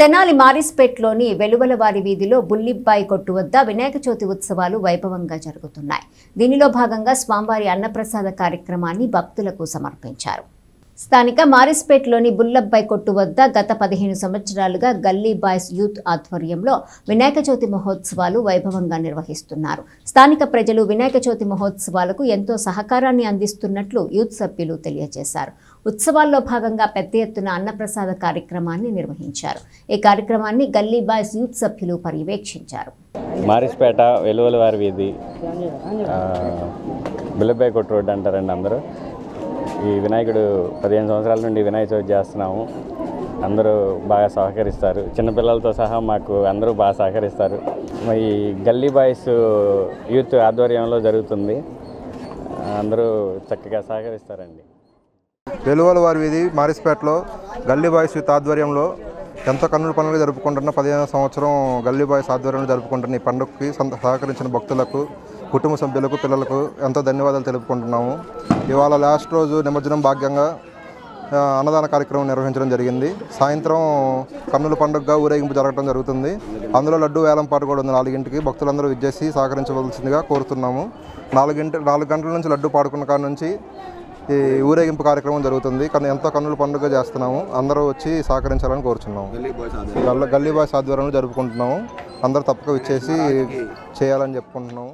తెనాలి మారిస్పేట్లోని వెలువలవారి వీధిలో బుల్లిబ్బాయి కొట్టు వద్ద వినాయక చవితి ఉత్సవాలు వైభవంగా జరుగుతున్నాయి. దీనిలో భాగంగా స్వామివారి అన్నప్రసాద కార్యక్రమాన్ని భక్తులకు సమర్పించారు. స్థానిక మారిస్పేట్లోని బుల్లబ్బాయి కొట్టు వద్ద గత 15 సంవత్సరాలుగా గల్లీ బాయ్స్ యూత్ ఆధ్వర్యంలో వినాయక చవితి మహోత్సవాలు వైభవంగా నిర్వహిస్తున్నారు. స్థానిక ప్రజలు వినాయక చవితి మహోత్సవాలకు ఎంతో సహకారాన్ని అందిస్తున్నట్లు యూత్ సభ్యులు తెలియజేశారు. ఉత్సవాల్లో భాగంగా పెద్ద ఎత్తున అన్నప్రసాద కార్యక్రమాన్ని నిర్వహించారు. ఈ కార్యక్రమాన్ని గల్లీ బాయ్స్ యూత్ సభ్యులు పర్యవేక్షించారు. మారిస్పేట వెలువలవారి వీధి బుల్లబ్బాయి కొట్టు రోడ్డు అంటారండి అందరూ. ఈ వినాయకుడు 15 సంవత్సరాల నుండి వినాయక చవితి చేస్తున్నాము. అందరూ బాగా సహకరిస్తారు. చిన్నపిల్లలతో సహా మాకు అందరూ బాగా సహకరిస్తారు. ఈ గల్లీ బాయ్స్ యూత్ ఆధ్వర్యంలో జరుగుతుంది. అందరూ చక్కగా సహకరిస్తారండి. వెలువలవారి వీధి మారిస్పేటలో గల్లీ బాయ్స్ యూత్ ఆధ్వర్యంలో ఎంతో కన్నుల పండుగ జరుపుకుంటున్న 15వ సంవత్సరం గల్లీ బాయ్స్ ఆధ్వర్యంలో జరుపుకుంటున్న ఈ పండుగకి సహకరించిన భక్తులకు, కుటుంబ సభ్యులకు, పిల్లలకు ఎంతో ధన్యవాదాలు తెలుపుకుంటున్నాము. ఇవాళ లాస్ట్ రోజు నిమజ్జనం భాగ్యంగా అన్నదాన కార్యక్రమం నిర్వహించడం జరిగింది. సాయంత్రం కన్నుల పండుగగా ఊరేగింపు జరగడం జరుగుతుంది. అందులో లడ్డు వేలం పాటు కూడా ఉంది. 4 భక్తులందరూ విచ్చేసి సహకరించవలసిందిగా కోరుతున్నాము. 4 గంటల నుంచి లడ్డు పాడుకున్న కాడ నుంచి ఈ ఊరేగింపు కార్యక్రమం జరుగుతుంది. కానీ ఎంతో కన్నుల పండుగ చేస్తున్నాము. అందరూ వచ్చి సహకరించాలని కోరుచున్నాము. గల్లీ బాయ్స్ ఆధ్వర్యంలో జరుపుకుంటున్నాము. అందరూ తప్పక విచ్చేసి చేయాలని చెప్పుకుంటున్నాము.